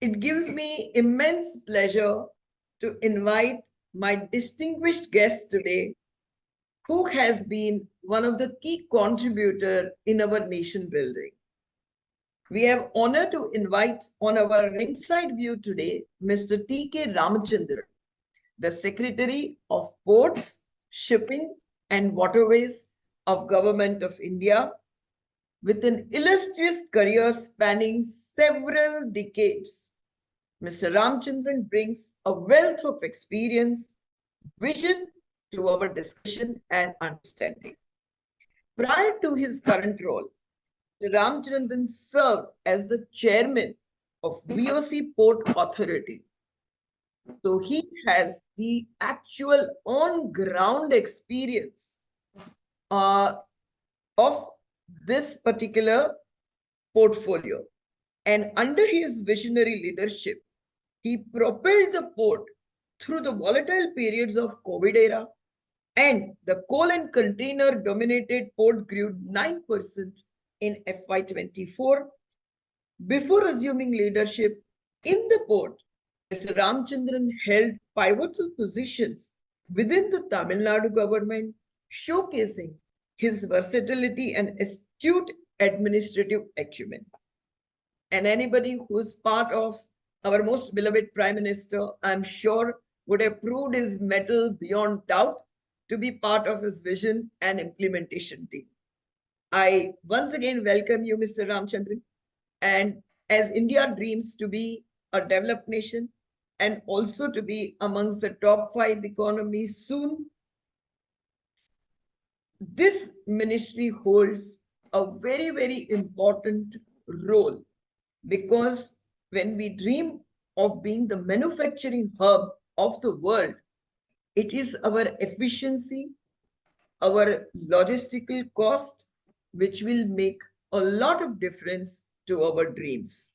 It gives me immense pleasure to invite my distinguished guest today, who has been one of the key contributors in our nation building. We have honor to invite on our ringside view today Mr. T.K. Ramachandran, the Secretary of Ports, Shipping and Waterways of Government of India, with an illustrious career spanning several decades. Mr. Ramachandran brings a wealth of experience, vision to our discussion and understanding. Prior to his current role, Mr. Ramachandran served as the chairman of VOC Port Authority. So he has the actual on-ground experience of this particular portfolio. And under his visionary leadership, he propelled the port through the volatile periods of COVID era, and the coal and container dominated port grew 9% in FY24. Before assuming leadership in the port, Mr. Ramachandran held pivotal positions within the Tamil Nadu government, showcasing his versatility and astute administrative acumen. And anybody who's part of our most beloved Prime Minister, I'm sure, would have proved his mettle beyond doubt to be part of his vision and implementation team. I once again welcome you, Mr. Ramachandran. And as India dreams to be a developed nation and also to be amongst the top 5 economies soon, this ministry holds a very, very important role, because when we dream of being the manufacturing hub of the world, it is our efficiency, our logistical cost, which will make a lot of difference to our dreams.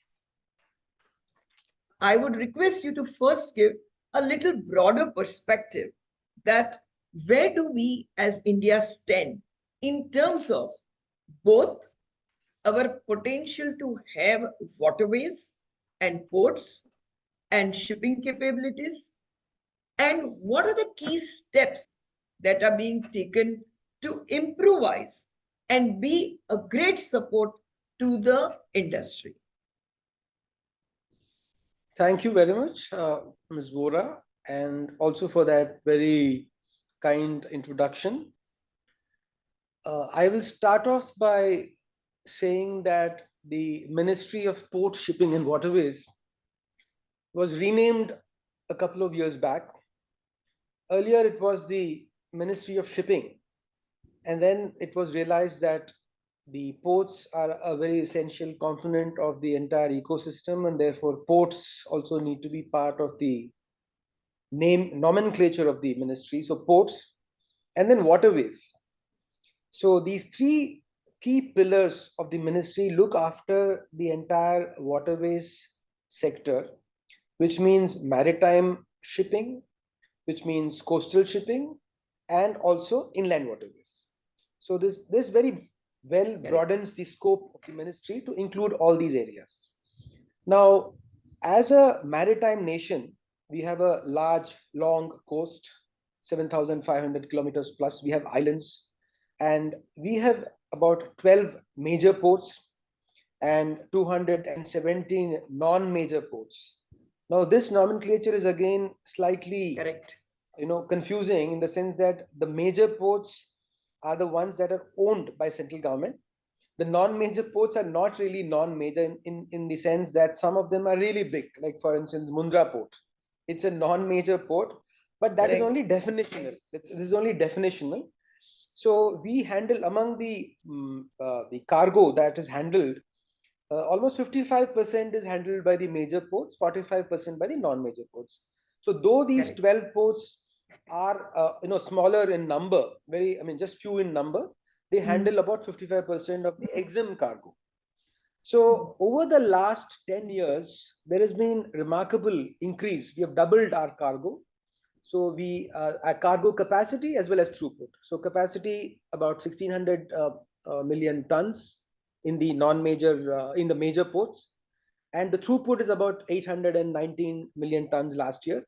I would request you to first give a little broader perspective that where do we as India stand in terms of both our potential to have waterways and ports and shipping capabilities, and what are the key steps that are being taken to improvise and be a great support to the industry. Thank you very much, Ms. Vora, and also for that very kind introduction. I will start off by saying that the Ministry of Port, Shipping and Waterways was renamed a couple of years back. Earlier, it was the Ministry of Shipping, and then it was realized that the ports are a very essential component of the entire ecosystem, and therefore ports also need to be part of the name nomenclature of the ministry. So ports and then waterways. So these three key pillars of the ministry look after the entire waterways sector, which means maritime shipping, which means coastal shipping, and also inland waterways. So this very well broadens the scope of the ministry to include all these areas. Now, as a maritime nation, we have a large, long coast, 7,500 kilometers plus. We have islands, and we have about 12 major ports and 217 non-major ports. Now, this nomenclature is again slightly confusing, in the sense that the major ports are the ones that are owned by central government. The non-major ports are not really non-major in the sense that some of them are really big, like for instance Mundra port. It's a non-major port, but that is only definitional. This is only definitional. So we handle among the cargo that is handled, almost 55% is handled by the major ports, 45% by the non-major ports. So though these 12 ports are smaller in number, just few in number, they handle about 55% of the EXIM cargo. So over the last 10 years, there has been remarkable increase. We have doubled our cargo. So our cargo capacity as well as throughput. So capacity about 1,600 million tons in the non-major, in the major ports, and the throughput is about 819 million tons last year.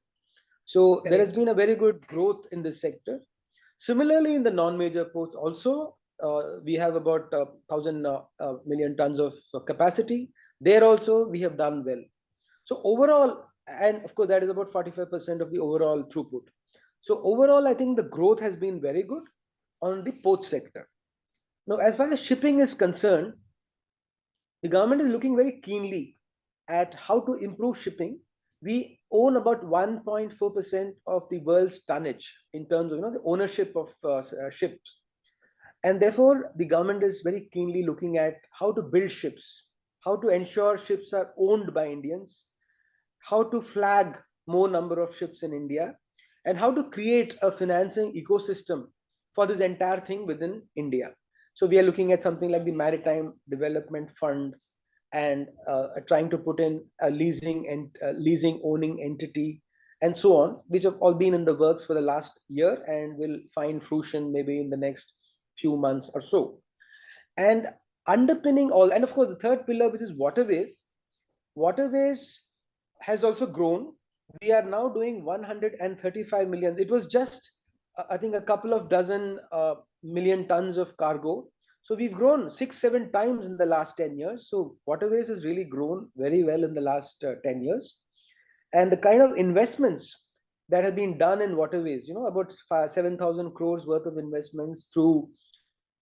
So there has Correct. been a very good growth in this sector. Similarly, in the non-major ports also, we have about 1,000 million tons of capacity. There also, we have done well. So overall, and of course, that is about 45% of the overall throughput. So overall, I think the growth has been very good on the port sector. Now, as far as shipping is concerned, the government is looking very keenly at how to improve shipping. We own about 1.4% of the world's tonnage in terms of the ownership of ships, and therefore the government is very keenly looking at how to build ships, how to ensure ships are owned by Indians, how to flag more number of ships in India, and how to create a financing ecosystem for this entire thing within India. So we are looking at something like the Maritime Development Fund, and trying to put in a leasing and leasing owning entity and so on, which have all been in the works for the last year and will find fruition maybe in the next few months or so. And underpinning all, and of course the third pillar, which is waterways. Waterways has also grown. We are now doing 135 million. It was just, I think, a couple of dozen million tons of cargo. So we've grown 6, 7 times in the last 10 years. So waterways has really grown very well in the last 10 years. And the kind of investments that have been done in waterways, about 7,000 crores worth of investments through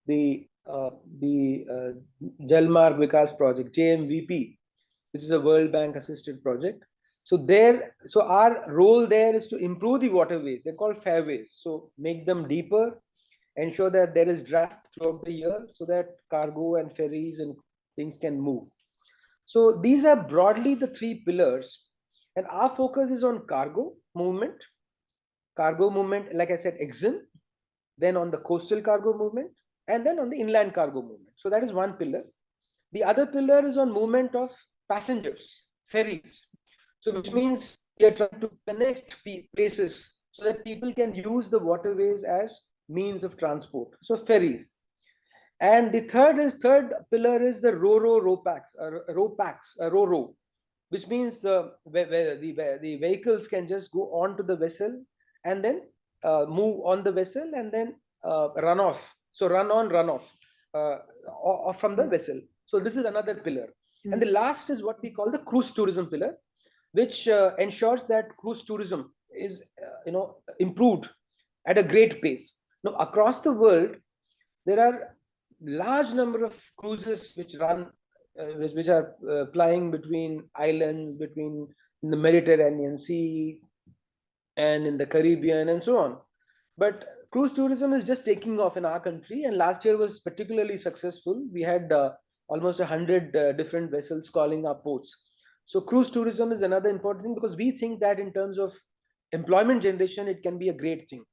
the Jalmarg Vikas project, JMVP, which is a World Bank assisted project. So our role there is to improve the waterways. They're called fairways. So make them deeper, ensure that there is draft throughout the year so that cargo and ferries and things can move. So these are broadly the three pillars. And our focus is on cargo movement, like I said, EXIM, then on the coastal cargo movement, and then on the inland cargo movement. So that is one pillar. The other pillar is on movement of passengers, ferries. So which means we are trying to connect places so that people can use the waterways as means of transport. So ferries. And the third pillar is the ro-ro, which means the vehicles can just go on to the vessel and then move on the vessel and then run off. So run on, run off from the vessel. So this is another pillar. And the last is what we call the cruise tourism pillar, which ensures that cruise tourism is improved at a great pace. Now across the world, there are large number of cruises which run, which are plying between islands, between the Mediterranean Sea and in the Caribbean and so on. But cruise tourism is just taking off in our country, and last year was particularly successful. We had almost 100 different vessels calling our ports. So cruise tourism is another important thing because we think that in terms of employment generation, it can be a great thing.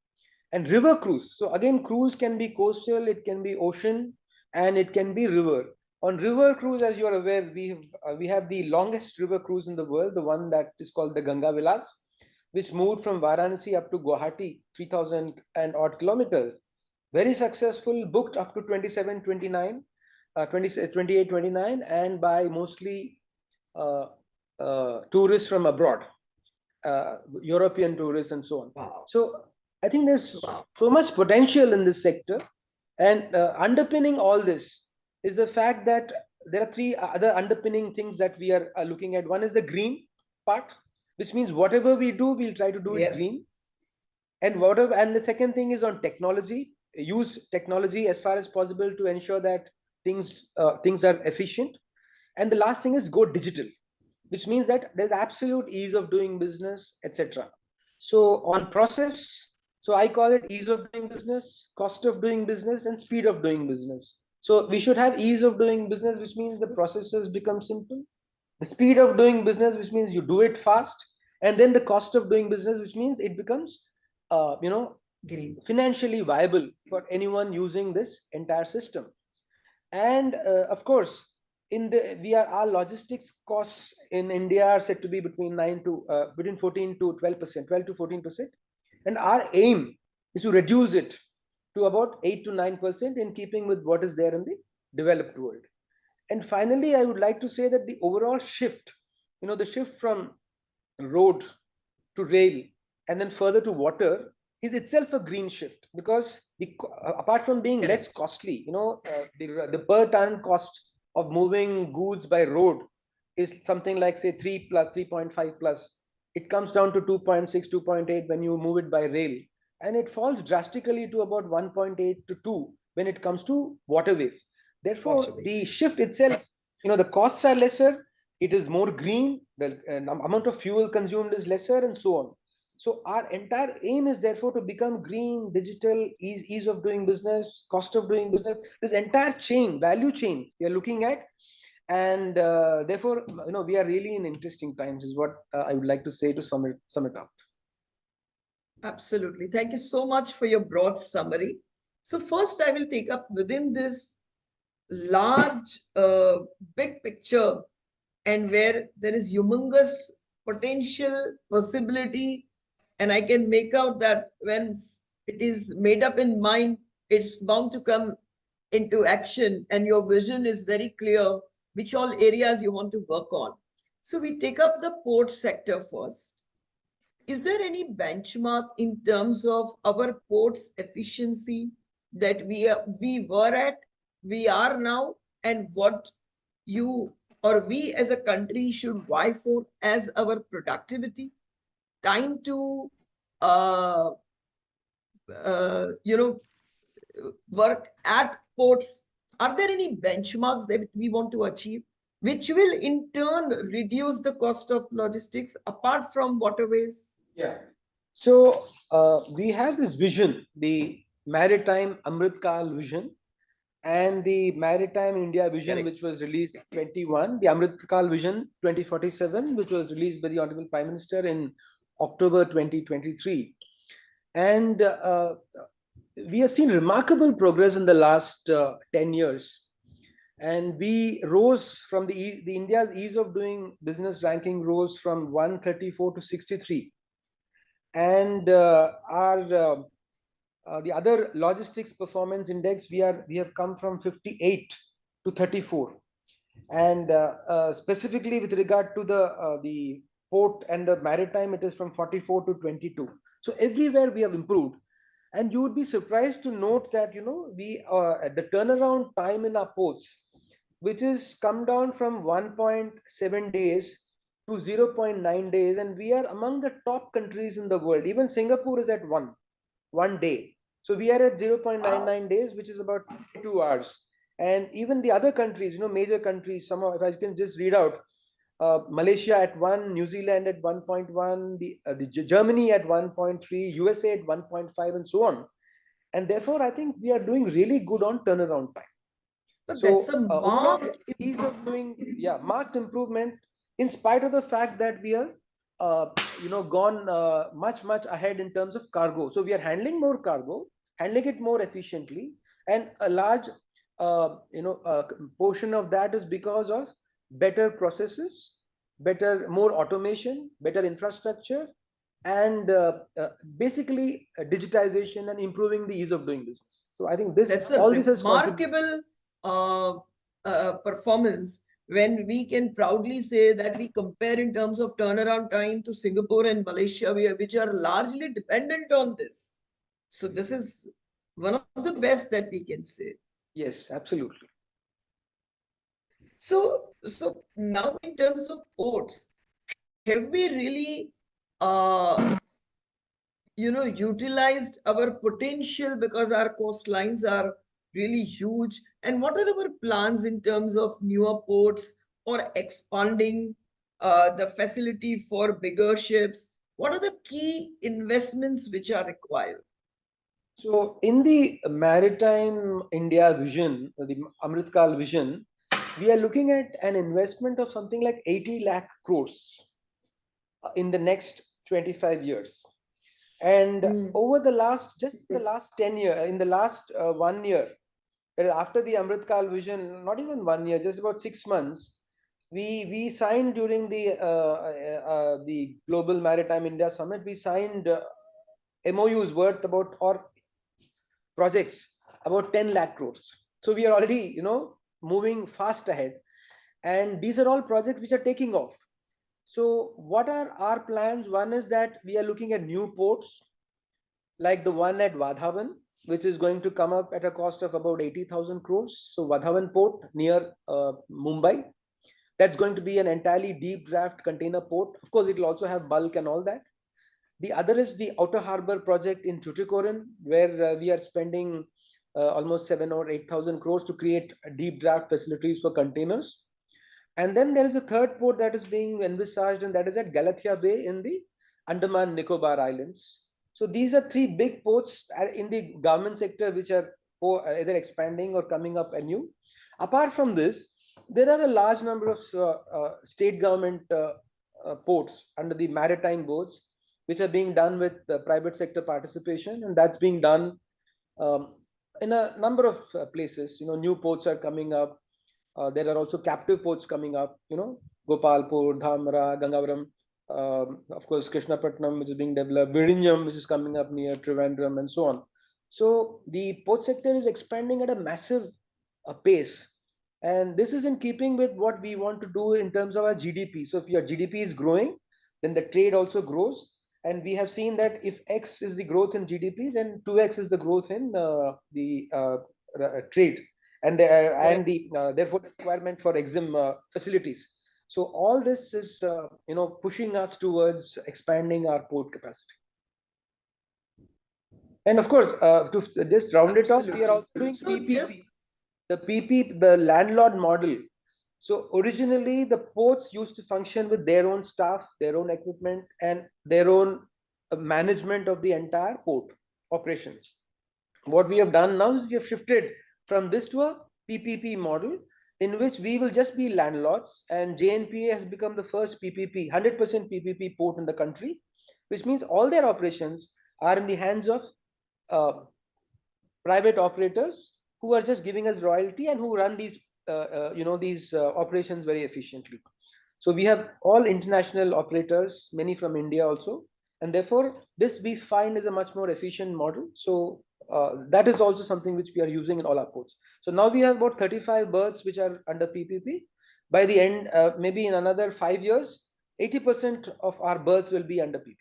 And river cruise. So again, cruise can be coastal, it can be ocean, and it can be river. On river cruise, as you are aware, we have the longest river cruise in the world, the one that is called the Ganga Vilas, which moved from Varanasi up to Guwahati, 3,000 and odd kilometers. Very successful, booked up to 27, 29, 28, 29, and by mostly tourists from abroad, European tourists and so on. Wow. So I think there's so much potential in this sector, and underpinning all this is the fact that there are three other underpinning things that we are looking at. One is the green part, which means whatever we do, we'll try to do it green. And the second thing is on technology. Use technology as far as possible to ensure that things are efficient. And the last thing is go digital, which means that there's absolute ease of doing business, etc. So on process, so I call it ease of doing business, cost of doing business, and speed of doing business. So we should have ease of doing business, which means the processes become simple. The speed of doing business, which means you do it fast, and then the cost of doing business, which means it becomes, financially viable for anyone using this entire system. And of course, our logistics costs in India are said to be between 14 to 12%, 12 to 14%, and our aim is to reduce it to about 8 to 9% in keeping with what is there in the developed world. And finally, I would like to say that the overall shift, the shift from road to rail and then further to water is itself a green shift, because apart from being less Correct. costly, the per ton cost of moving goods by road is something like, say, 3 plus 3.5 plus. It comes down to 2.6, 2.8 when you move it by rail, and it falls drastically to about 1.8 to 2 when it comes to waterways. Therefore, the Waterways. shift itself, the costs are lesser, it is more green, the amount of fuel consumed is lesser, and so on. So our entire aim is therefore to become green, digital, ease of doing business, cost of doing business, this entire chain, value chain we are looking at. And therefore, we are really in interesting times, is what I would like to say to sum it up. Absolutely. Thank you so much for your broad summary. So first, I will take up within this large, big picture, and where there is humongous potential possibility, and I can make out that when it is made up in mind, it's bound to come into action, and your vision is very clear which all areas you want to work on. So we take up the port sector first. Is there any benchmark in terms of our ports efficiency that we were at, we are now, and what you or we as a country should vie for as our productivity, time to uh, you know work at ports? Are there any benchmarks that we want to achieve, which will in turn reduce the cost of logistics apart from waterways? Yeah. So we have this vision, the maritime Amritkal vision, and the Maritime India Vision, Correct. which was released 21, the Amritkal Vision 2047, which was released by the Honorable Prime Minister in October 2023. And we have seen remarkable progress in the last 10 years. And we rose from the India's ease of doing business ranking rose from 134 to 63. And our the other logistics performance index, we have come from 58 to 34. And specifically with regard to the port and the maritime, it is from 44 to 22. So everywhere we have improved. And you would be surprised to note that, we the turnaround time in our ports, which is come down from 1.7 days to 0.9 days, and we are among the top countries in the world. Even Singapore is at one day. So we are at 0.99 days, which is about 2 hours. And even the other countries, major countries, some of, if I can just read out, Malaysia at 1, New Zealand at 1.1, the Germany at 1.3, USA at 1.5, and so on. And therefore, I think we are doing really good on turnaround time. But that's So a overall, marked ease of improvement. doing, yeah, marked improvement, in spite of the fact that we are, gone much ahead in terms of cargo. So we are handling more cargo, handling it more efficiently, and a large, portion of that is because of better processes, more automation, better infrastructure, and basically digitization and improving the ease of doing business. So I think That's a all this has contributed. remarkable uh, performance when we can proudly say that we compare in terms of turnaround time to Singapore and Malaysia, which are largely dependent on this. So this is one of the best that we can say. Yes, absolutely. So now in terms of ports, have we really uh, utilized our potential, because our coastlines are really huge? And what are our plans in terms of newer ports or expanding the facility for bigger ships? What are the key investments which are required? So, in the Maritime India vision, the Amritkal vision, we are looking at an investment of something like 80 lakh crores in the next 25 years. And Hmm. over just the last 10 years, in the last 1 year, that is after the Amritkal vision, not even 1 year, just about 6 months, we signed during the Global Maritime India Summit, we signed MOUs worth about, or projects about 10 lakh crores. So we are already, moving fast ahead. And these are all projects which are taking off. So what are our plans? One is that we are looking at new ports like the one at Vadhavan, which is going to come up at a cost of about 80,000 crores. So Vadhavan port near Mumbai, that's going to be an entirely deep draft container port. Of course, it will also have bulk and all that. The other is the outer harbor project in Tuticorin, where we are spending almost 7 or 8,000 crores to create deep draft facilities for containers. And then there is a third port that is being envisaged, and that is at Galathea Bay in the Andaman Nicobar Islands. So these are three big ports in the government sector which are either expanding or coming up anew. Apart from this, there are a large number of state government ports under the maritime boards, which are being done with private sector participation, and that's being done um, in a number of places. New ports are coming up. There are also captive ports coming up, Gopalpur, Dhamra, Gangavaram, of course, Krishnapatnam, which is being developed, Vizhinjam, which is coming up near Trivandrum, and so on. So the port sector is expanding at a massive pace. And this is in keeping with what we want to do in terms of our GDP. So if your GDP is growing, then the trade also grows. And we have seen that if X is the growth in GDP, then 2X is the growth in the trade and therefore the requirement for EXIM facilities. So all this is pushing us towards expanding our port capacity. And of course, to just round it off, we are also doing PPP. The PP, the landlord model. So originally, the ports used to function with their own staff, their own equipment, and their own management of the entire port operations. What we have done now is we have shifted from this to a PPP model in which we will just be landlords, and JNPA has become the first PPP, 100% PPP port in the country, which means all their operations are in the hands of uh, private operators who are just giving us royalty and who run these operations very efficiently. So we have all international operators, many from India also, and therefore this we find is a much more efficient model. So that is also something which we are using in all our ports. So now we have about 35 berths which are under PPP. By the end, maybe in another 5 years, 80% of our berths will be under PPP.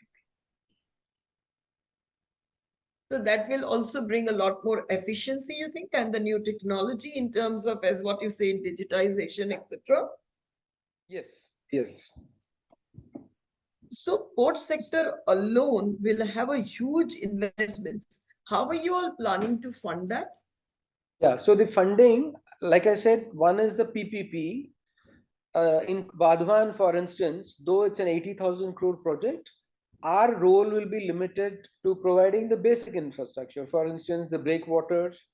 So that will also bring a lot more efficiency, you think, and the new technology in terms of, as what you say, digitization, etc. Yes. Yes. So port sector alone will have a huge investments. How are you all planning to fund that? Yeah. So the funding, like I said, one is the PPP. In Vadhavan, for instance, though it's an 80,000 crore project, our role will be limited to providing the basic infrastructure. For instance, the breakwaters,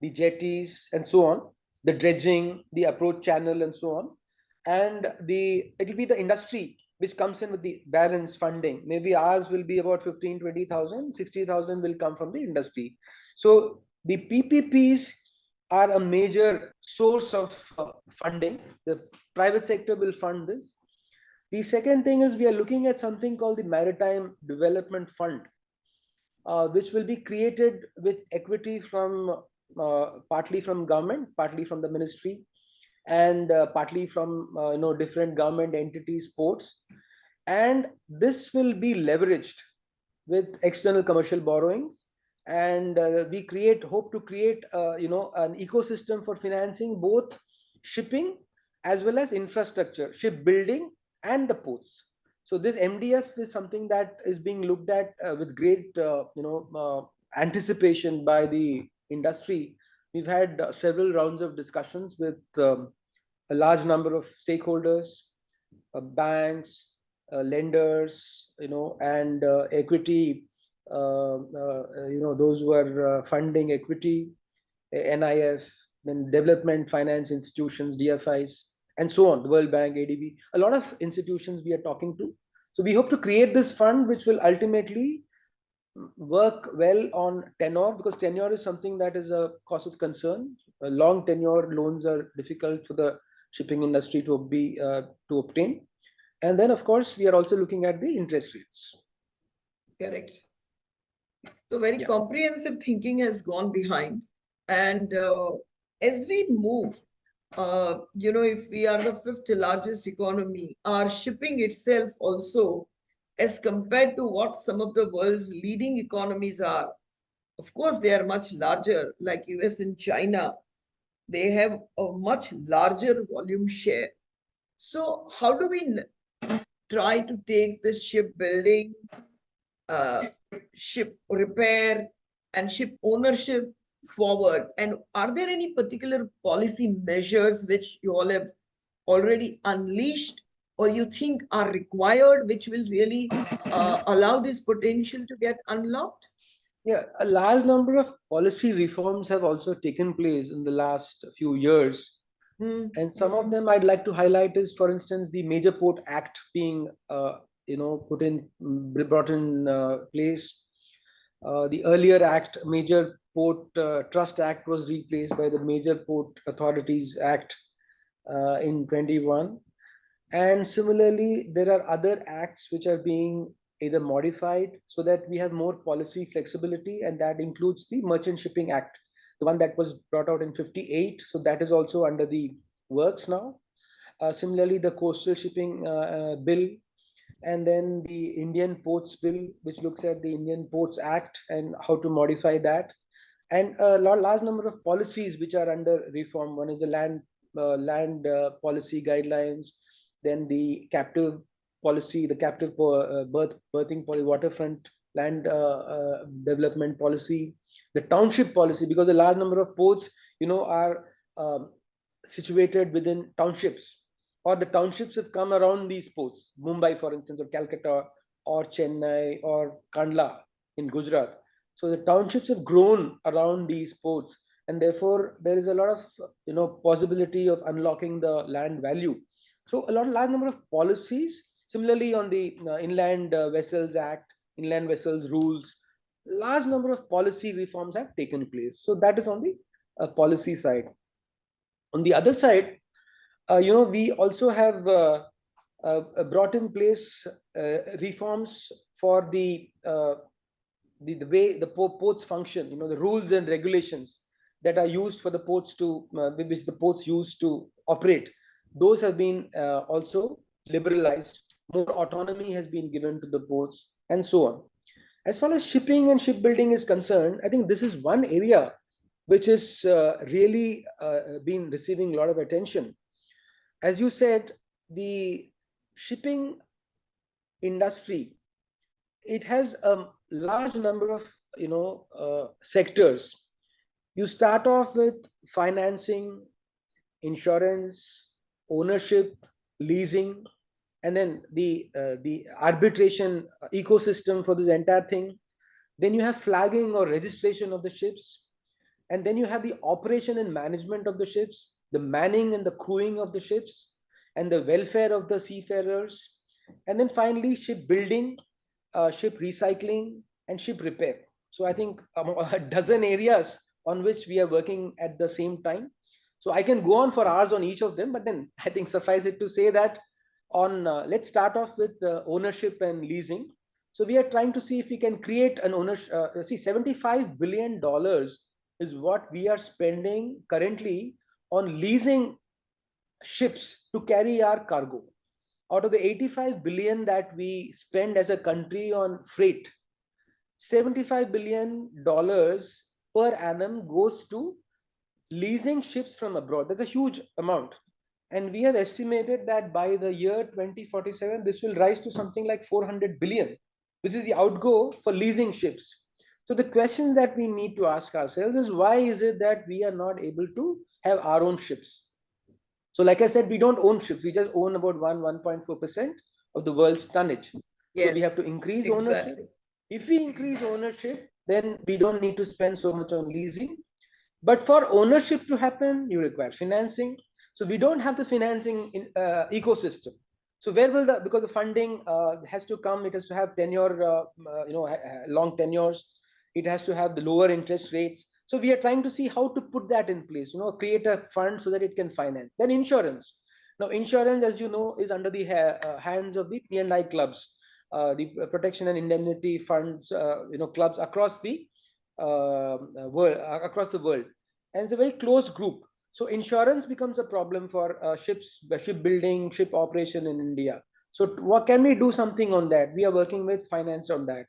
the jetties, and so on, the dredging, the approach channel, and so on. And it'll be the industry which comes in with the balance funding. Maybe ours will be about 15, 20,000, 60,000 will come from the industry. So the PPPs are a major source of funding. The private sector will fund this. The second thing is we are looking at something called the Maritime Development Fund, which will be created with equity from partly from government, partly from the ministry, and partly from different government entities, ports, and this will be leveraged with external commercial borrowings, and we hope to create an ecosystem for financing both shipping as well as infrastructure, shipbuilding, and the ports. So this MDF is something that is being looked at with great anticipation by the industry. We've had several rounds of discussions with a large number of stakeholders, banks, lenders, and equity, those who are funding equity, NIF, then development finance institutions, DFIs, and so on, the World Bank, ADB, a lot of institutions we are talking to. So we hope to create this fund, which will ultimately work well on tenure, because tenure is something that is a cause of concern. Long tenure loans are difficult for the shipping industry to obtain. And then, of course, we are also looking at the interest rates. Correct. So very comprehensive thinking has gone behind. And as we move If we are the fifth largest economy, our shipping itself also, as compared to what some of the world's leading economies are, of course, they are much larger, like US and China. They have a much larger volume share. So, how do we try to take this shipbuilding, uh, ship repair, and ship ownership forward? And are there any particular policy measures which you all have already unleashed or you think are required, which will really allow this potential to get unlocked? Yeah, a large number of policy reforms have also taken place in the last few years. Hmm. And some of them I'd like to highlight is, for instance, the Major Port Act being, brought in place. The earlier act, Major Port Trust Act, was replaced by the Major Port Authorities Act in 21. And similarly, there are other acts which are being either modified so that we have more policy flexibility, and that includes the Merchant Shipping Act, the one that was brought out in 58. So that is also under the works now. Similarly, the Coastal Shipping Bill, and then the Indian Ports Bill, which looks at the Indian Ports Act and how to modify that, and a large number of policies which are under reform. One is the land policy guidelines, then the captive policy, the captive berthing policy, waterfront land development policy, the township policy, because a large number of ports, are situated within townships, or the townships have come around these ports, Mumbai, for instance, or Calcutta, or Chennai, or Kandla in Gujarat. So the townships have grown around these ports, and therefore there is a lot of possibility of unlocking the land value. So large number of policies. Similarly, on the Inland Vessels Act, Inland Vessels Rules, large number of policy reforms have taken place. So that is on the policy side. On the other side, we also have brought in place reforms for the way the ports function, the rules and regulations that are used for the ports to which the ports use to operate. Those have been also liberalized. More autonomy has been given to the ports, and so on. As far as shipping and shipbuilding is concerned, I think this is one area which is really been receiving a lot of attention. As you said, the shipping industry, it has a large number of sectors. You start off with financing, insurance, ownership, leasing, and then the arbitration ecosystem for this entire thing. Then you have flagging or registration of the ships, and then you have the operation and management of the ships, the manning and the crewing of the ships, and the welfare of the seafarers, and then finally shipbuilding, ship recycling, and ship repair. So I think a dozen areas on which we are working at the same time. So I can go on for hours on each of them, but then I think suffice it to say that on let's start off with ownership and leasing. So we are trying to see if we can create an ownership. See, $75 billion is what we are spending currently on leasing ships to carry our cargo. Out of the 85 billion that we spend as a country on freight, $75 billion per annum goes to leasing ships from abroad. That's a huge amount. And we have estimated that by the year 2047, this will rise to something like 400 billion, which is the outgo for leasing ships. So the question that we need to ask ourselves is, why is it that we are not able to have our own ships? So like I said, we don't own ships. We just own about 1.4% of the world's tonnage. So we have Yes, to increase ownership. exactly. If we increase ownership, then we don't need to spend so much on leasing. But for ownership to happen, you require financing. So we don't have the financing in, ecosystem. So where will the, because the funding has to come, it has to have tenure, long tenures. It has to have the lower interest rates. So we are trying to see how to put that in place, create a fund so that it can finance. Then insurance. Now insurance, as you know, is under the hands of the P&I clubs, the protection and indemnity funds, clubs across the world, and it's a very close group. So insurance becomes a problem for shipbuilding, ship operation in India. So what can we do something on that? We are working with finance on that.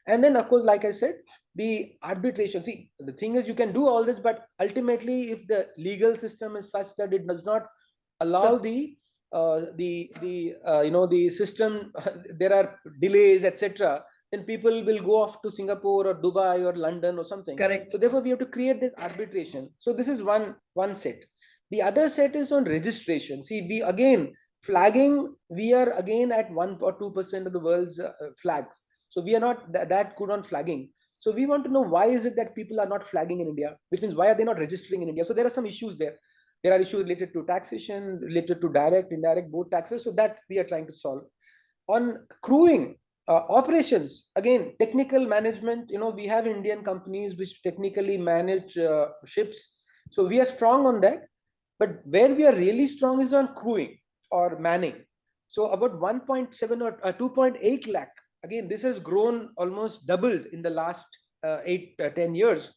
And then of course, like I said, the arbitration. See, the thing is you can do all this, but ultimately if the legal system is such that it does not allow the system, there are delays, etc., then people will go off to Singapore or Dubai or London or something. Correct. So therefore we have to create this arbitration. So this is one set. The other set is on registration. See, we again, flagging, we are again at 1 or 2% of the world's flags. So we are not that good on flagging. So we want to know, why is it that people are not flagging in India, which means why are they not registering in India? So there are some issues there. There are issues related to taxation, related to direct, indirect, both taxes. So that we are trying to solve. On crewing, operations, again, technical management. We have Indian companies which technically manage ships. So we are strong on that. But where we are really strong is on crewing or manning. So about 1.7 or 2.8 lakh. Again, this has grown almost doubled in the last 10 years.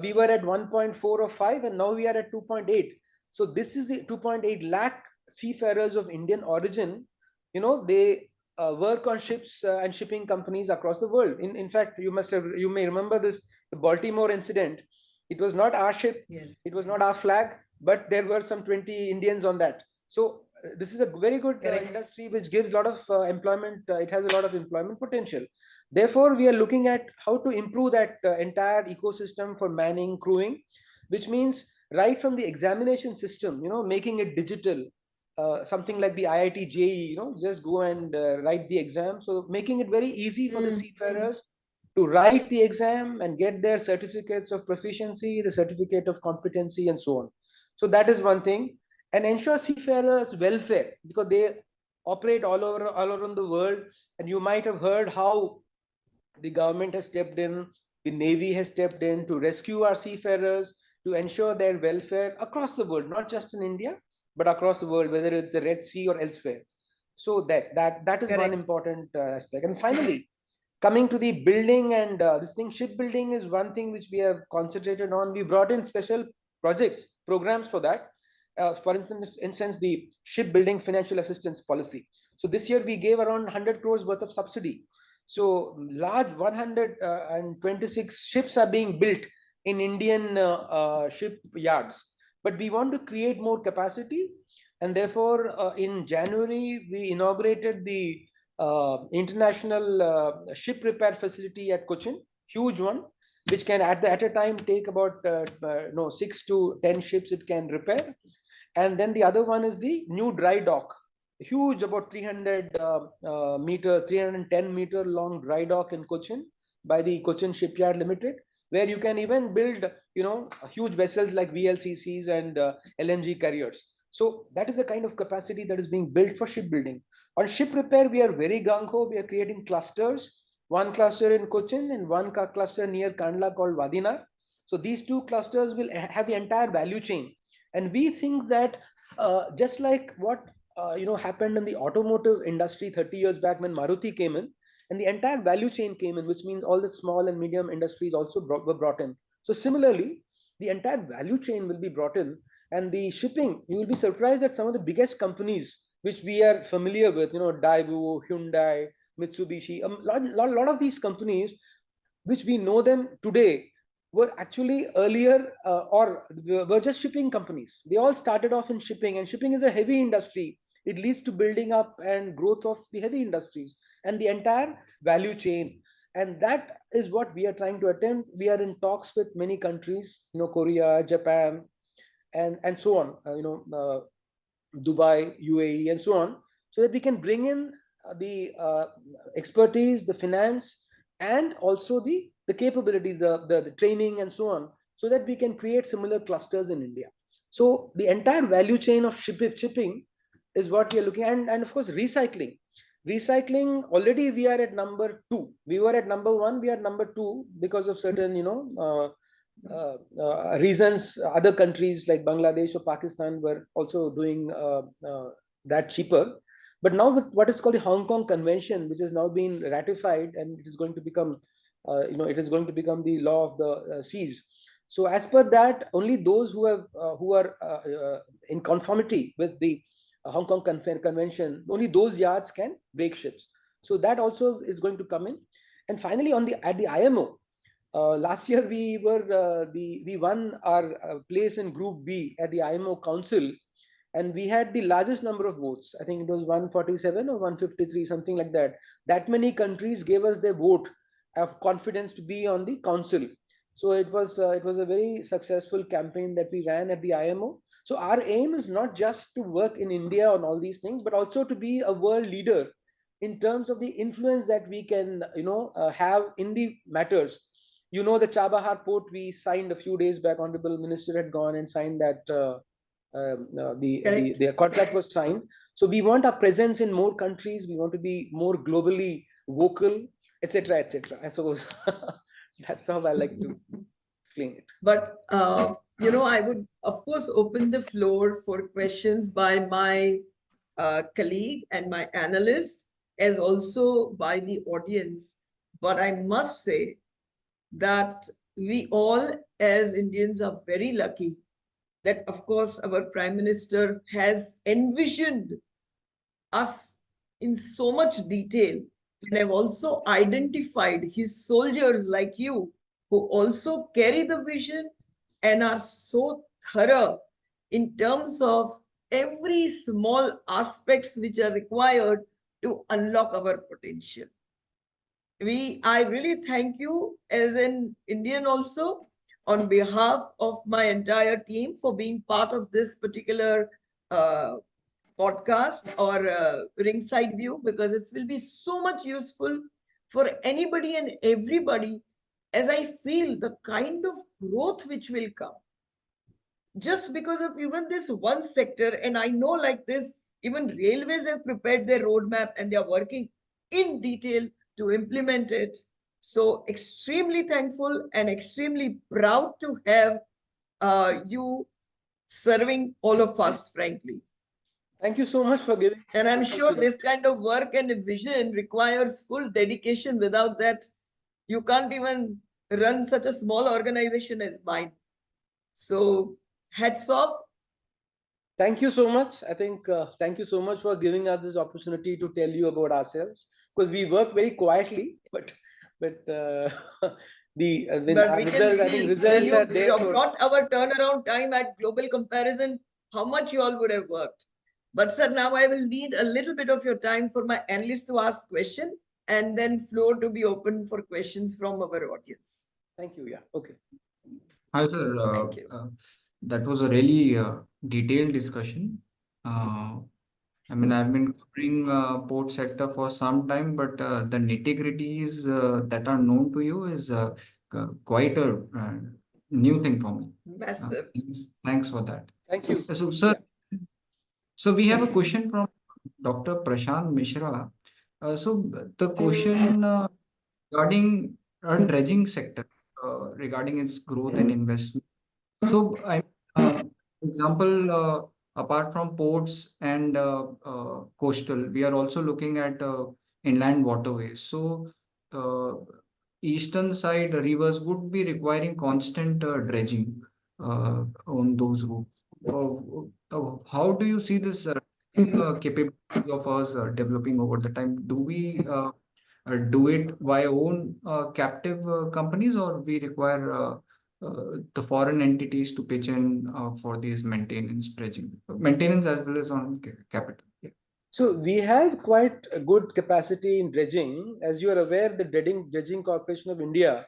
We were at 1.4 or 5, and now we are at 2.8. So this is the 2.8 lakh seafarers of Indian origin. They work on ships and shipping companies across the world. In fact, you may remember this, the Baltimore incident. It was not our ship, Yes. it was not our flag, but there were some 20 Indians on that. So this is a very good industry which gives a lot of employment. It has a lot of employment potential. Therefore, we are looking at how to improve that entire ecosystem for manning, crewing, which means right from the examination system, making it digital. Something like the IIT JEE, just go and write the exam. So making it very easy for the seafarers to write the exam and get their certificates of proficiency, the certificate of competency, and so on. So that is one thing. And ensure seafarers' welfare, because they operate all around the world. And you might have heard how the government has stepped in, the Navy has stepped in to rescue our seafarers, to ensure their welfare across the world, not just in India, but across the world, whether it's the Red Sea or elsewhere. So that is one important aspect. And finally, coming to the building and this thing, shipbuilding is one thing which we have concentrated on. We brought in special projects, programs for that. For instance, the shipbuilding financial assistance policy. So this year we gave around 100 crores worth of subsidy. So large 126 ships are being built in Indian shipyards. But we want to create more capacity, and therefore in January we inaugurated the international ship repair facility at Cochin, huge one, which can at a time take about 6 to 10 ships it can repair. And then the other one is the new dry dock, huge, about 310-meter long dry dock in Cochin by the Cochin Shipyard Limited, where you can even build, huge vessels like VLCCs and LNG carriers. So that is the kind of capacity that is being built for shipbuilding. On ship repair, we are very gung-ho. We are creating clusters, one cluster in Cochin and one cluster near Kandla called Vadinar. So these two clusters will have the entire value chain. And we think that just like what happened in the automotive industry 30 years back when Maruti came in, and the entire value chain came in, which means all the small and medium industries also were brought in. So similarly, the entire value chain will be brought in. And the shipping, you will be surprised that some of the biggest companies which we are familiar with, Daewoo, Hyundai, Mitsubishi, lot of these companies which we know them today were actually earlier or were just shipping companies. They all started off in shipping, and shipping is a heavy industry. It leads to building up and growth of the heavy industries and the entire value chain. And that is what we are trying to attempt. We are in talks with many countries, Korea, Japan, and so on, Dubai, UAE, and so on, so that we can bring in the expertise, the finance, and also the capabilities, the training, and so on, so that we can create similar clusters in India. So the entire value chain of shipping is what we are looking at. And of course, recycling, already we are at number 2. We were at number 1, we are number 2 because of certain reasons. Other countries like Bangladesh or Pakistan were also doing that cheaper. But now with what is called the Hong Kong Convention, which has now been ratified, and it is going to become, it is going to become the law of the seas. So as per that, only those who are in conformity with the Hong Kong Convention, only those yards can break ships. So that also is going to come in. And finally, on the at the IMO, last year we won our place in Group B at the IMO Council, and we had the largest number of votes. I think it was 147 or 153, something like that. That many countries gave us their vote of confidence to be on the council. So it was a very successful campaign that we ran at the IMO. So our aim is not just to work in India on all these things, but also to be a world leader in terms of the influence that we can have in the matters. The Chabahar port we signed a few days back. Honorable Minister had gone and signed that. The contract was signed. So we want our presence in more countries. We want to be more globally vocal, etc., etc. I suppose that's how I like to explain it. But I would of course open the floor for questions by my colleague and my analyst, as also by the audience. But I must say that we all as Indians are very lucky that, of course, our Prime Minister has envisioned us in so much detail, and have also identified his soldiers like you, who also carry the vision and are so thorough in terms of every small aspects which are required to unlock our potential. I really thank you as an Indian also, on behalf of my entire team, for being part of this particular uh, podcast or ringside view, because it will be so much useful for anybody and everybody, as I feel the kind of growth which will come just because of even this one sector. And I know, like this, even railways have prepared their roadmap and they are working in detail to implement it. So extremely thankful and extremely proud to have you serving all of us, frankly. Thank you so much for giving. And I'm sure this kind of work and vision requires full dedication. Without that, you can't even run such a small organization as mine. So hats off. Thank you so much. I think thank you so much for giving us this opportunity to tell you about ourselves, because we work very quietly, but But our we can results, I see think when results you are there for. brought our turnaround time at global comparison, how much you all would have worked. But sir, now I will need a little bit of your time for my analyst to ask question, and then floor to be open for questions from our audience. Thank you. Yeah. Okay. Hi, sir. Thank you. That was a really detailed discussion. Uh, I mean, I've been covering port sector for some time, but the nitty-gritties that are known to you is quite a new thing for me. Massive. Thanks for that. Thank you. So, sir, Yeah. so we have a question from Dr. Prashant Mishra. So the question regarding dredging sector, regarding its growth and investment. So, example, apart from ports and coastal, we are also looking at inland waterways. So, uh, eastern side rivers would be requiring constant dredging on those routes. How do you see this capability of us developing over the time? Do we do it via own captive companies, or we require the foreign entities to pitch in for these maintenance as well as on capital? Yeah. So we have quite a good capacity in dredging. As you are aware, the Dredging Corporation of India,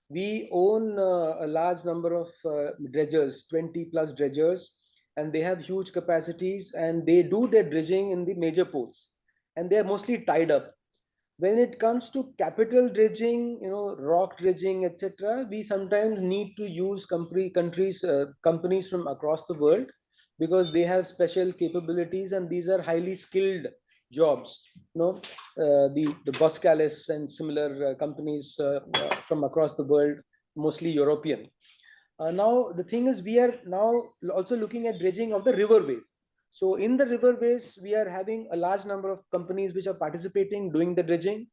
we own a large number of dredgers, 20 plus dredgers, and they have huge capacities, and they do their dredging in the major ports, and they are mostly tied up. When it comes to capital dredging, rock dredging, etc., we sometimes need to use companies from across the world, because they have special capabilities and these are highly skilled jobs. The Boskalis and similar companies from across the world, mostly European. Now, the thing is, we are now also looking at dredging of the riverways. So in the riverways, we are having a large number of companies which are participating, doing the dredging.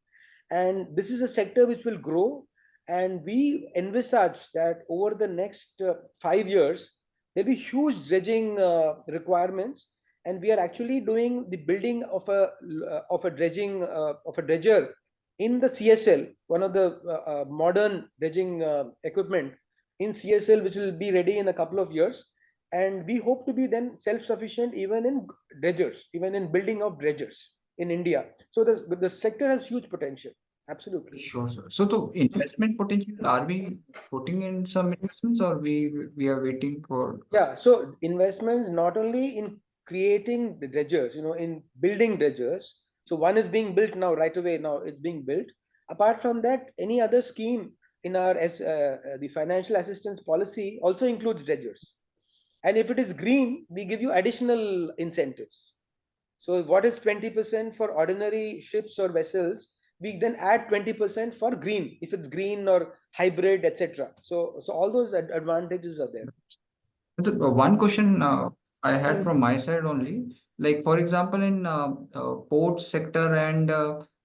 And this is a sector which will grow. And we envisage that over the next 5 years, there'll be huge dredging requirements, and we are actually doing the building of a dredging of a dredger in the CSL, one of the modern dredging equipment in CSL, which will be ready in a couple of years. And we hope to be then self-sufficient even in dredgers, even in building of dredgers in India. So the sector has huge potential. Absolutely. Sure, sir. So the investment potential, are we putting in some investments, or we are waiting for? Yeah, so investments not only in creating the dredgers, in building dredgers. So one is being built now, right away. Now it's being built. Apart from that, any other scheme in our the financial assistance policy also includes dredgers. And if it is green, we give you additional incentives. So what is 20% for ordinary ships or vessels? We then add 20% for green, if it's green or hybrid, etc. So all those advantages are there. One question I had from my side only, like for example, in port sector and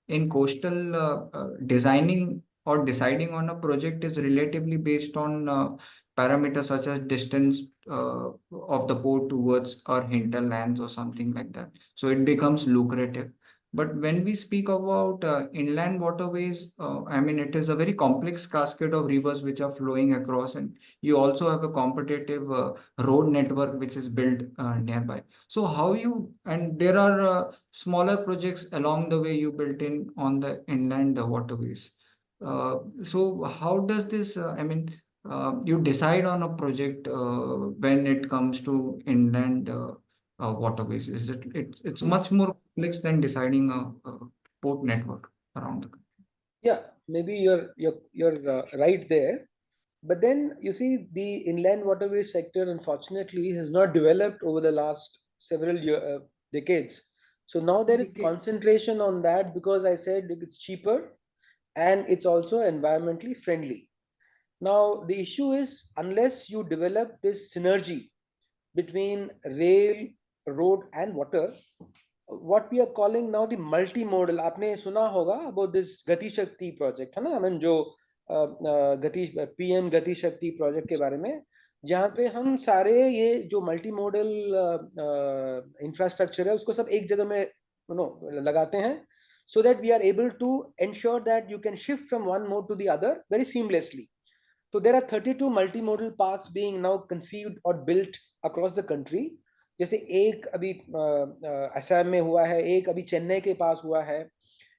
in coastal, designing or deciding on a project is relatively based on parameters such as distance of the port towards our hinterlands or something like that. So it becomes lucrative. But when we speak about inland waterways, I mean, it is a very complex cascade of rivers which are flowing across, and you also have a competitive road network which is built nearby. So how you, and there are smaller projects along the way you built in on the inland waterways. So how does this, I mean, you decide on a project when it comes to inland waterways? Is it's much more complex than deciding a port network around the country. Yeah, maybe you're right there. But then you see, the inland waterway sector, unfortunately, has not developed over the last several decades. So now there is concentration on that because I said it's cheaper and it's also environmentally friendly. Now, the issue is, unless you develop this synergy between rail, road, and water, what we are calling now the multimodal, आपने सुना होगा about this गति शक्ति project, है ना? I mean, जो गति PM गति शक्ति project के बारे में, जहाँ पे हम सारे ये जो multimodal infrastructure है उसको सब एक जगह में लगाते हैं, so that we are able to ensure that you can shift from one mode to the other very seamlessly. So there are 32 multimodal parks being now conceived or built across the country. जैसे एक अभी असम में हुआ है, एक अभी चेन्नई के पास हुआ है,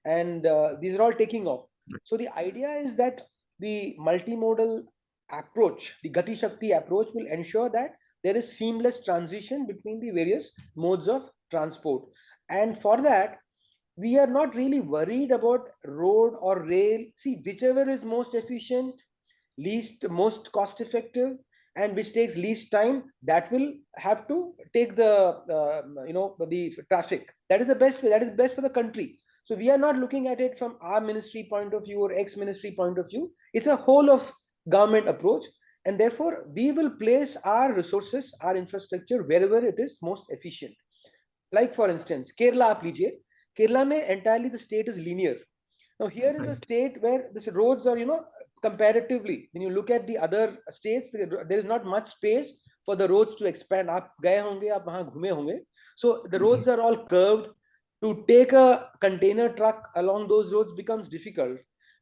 and these are all taking off. So the idea is that the multimodal approach, the Gati Shakti approach, will ensure that there is seamless transition between the various modes of transport. And for that, we are not really worried about road or rail. See, whichever is most efficient, most cost effective, and which takes least time, that will have to take the traffic. That is the best way. That is best for the country. So we are not looking at it from our ministry point of view or X ministry point of view. It's a whole of government approach, and therefore we will place our resources, our infrastructure wherever it is most efficient. Like for instance, Kerala आप लीजिए. Kerala में entirely the state is linear. Now here is a state where the roads are, comparatively, when you look at the other states, there is not much space for the roads to expand. आप गए होंगे, आप वहाँ घूमे होंगे. So the roads are all curved. To take a container truck along those roads becomes difficult.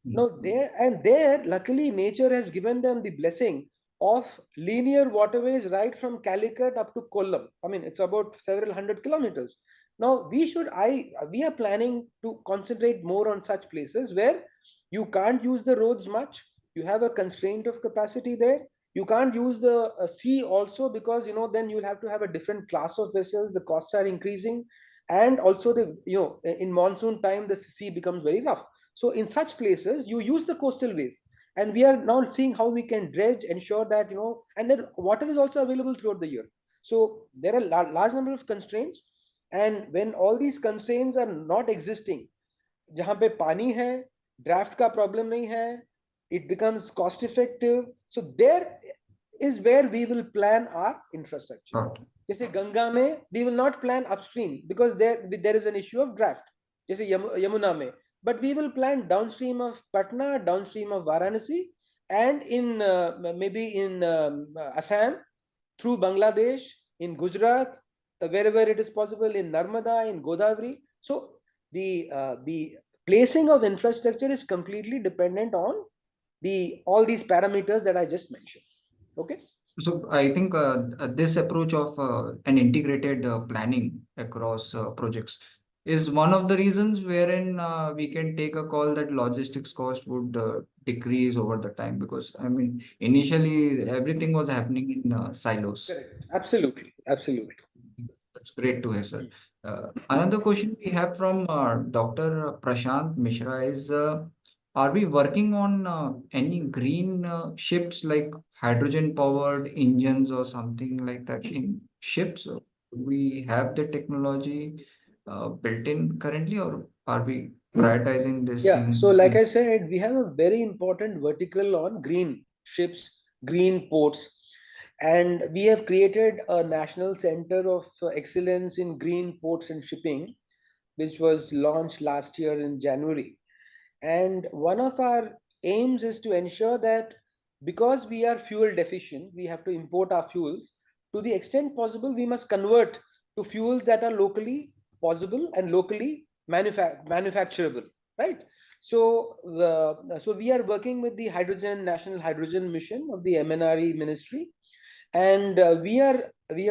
Now there, luckily, nature has given them the blessing of linear waterways right from Calicut up to Kollam. I mean, it's about several hundred kilometers. Now we are planning to concentrate more on such places where you can't use the roads much. You have a constraint of capacity there. You can't use the sea also because then you'll have to have a different class of vessels. The costs are increasing, and also in monsoon time the sea becomes very rough. So in such places you use the coastal ways, and we are now seeing how we can dredge, ensure that and then water is also available throughout the year. So there are large number of constraints, and when all these constraints are not existing, जहाँ पे पानी है, draft का problem नहीं है, it becomes cost effective. So there is where we will plan our infrastructure. जैसे गंगा में we will not plan upstream because there is an issue of draft. जैसे यमुना में but we will plant downstream of Patna, downstream of Varanasi, and in maybe in Assam, through Bangladesh, in Gujarat, wherever it is possible, in Narmada, in Godavari. So the placing of infrastructure is completely dependent on all these parameters that I just mentioned. Okay. So I think this approach of an integrated planning across projects is one of the reasons wherein we can take a call that logistics cost would decrease over the time, because I mean initially everything was happening in silos. Correct. Absolutely. Absolutely. That's great to hear, sir. Another question we have from Dr. Prashant Mishra is, are we working on any green ships like hydrogen powered engines or something like that in ships? Do we have the technology built in currently, or are we prioritizing this Yeah. So, thing like in? I said, we have a very important vertical on green ships, green ports, and we have created a national center of excellence in green ports and shipping, which was launched last year in January. And one of our aims is to ensure that because we are fuel deficient, we have to import our fuels. To the extent possible, we must convert to fuels that are locally possible and locally manufacturable, right? So, so we are working with the National Hydrogen Mission of the MNRE Ministry, and we have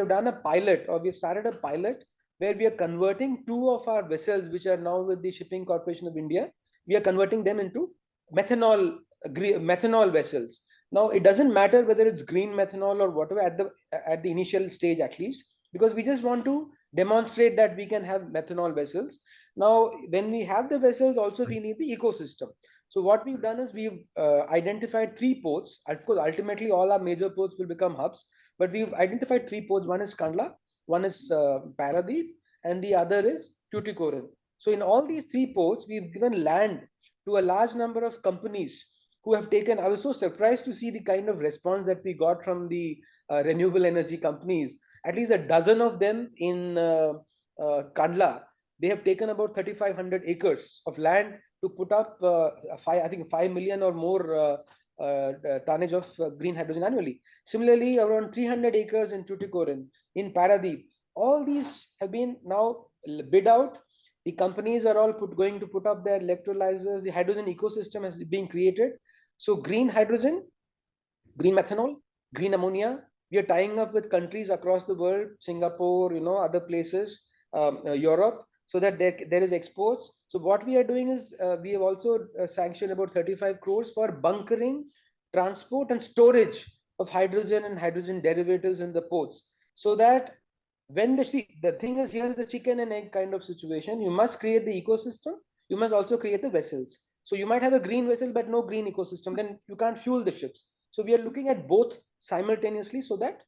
done a pilot, or we have started a pilot where we are converting two of our vessels which are now with the Shipping Corporation of India. We are converting them into methanol methanol vessels. Now it doesn't matter whether it's green methanol or whatever at the initial stage, at least, because we just want to demonstrate that we can have methanol vessels. Now when we have the vessels, also we need the ecosystem. So what we've done is we've identified three ports. Of course, ultimately all our major ports will become hubs, but we've identified three ports. One is Kandla, one is Paradeep, and the other is Tuticorin. So in all these three ports, we've given land to a large number of companies who have taken. I was so surprised to see the kind of response that we got from the renewable energy companies. At least a dozen of them in Kandla, they have taken about 3,500 acres of land to put up I think 5 million or more tonnage of green hydrogen annually. Similarly, around 300 acres in Tuticorin, in Paradeep, all these have been now bid out. The companies are all going to put up their electrolyzers. The hydrogen ecosystem has been created. So green hydrogen, green methanol, green ammonia. We are tying up with countries across the world, Singapore, other places, Europe, so that there is exports. So what we are doing is we have also sanctioned about 35 crores for bunkering, transport, and storage of hydrogen and hydrogen derivatives in the ports, so that when the thing is, here is the chicken and egg kind of situation. You must create the ecosystem. You must also create the vessels. So you might have a green vessel but no green ecosystem, then you can't fuel the ships. So we are looking at both simultaneously, so that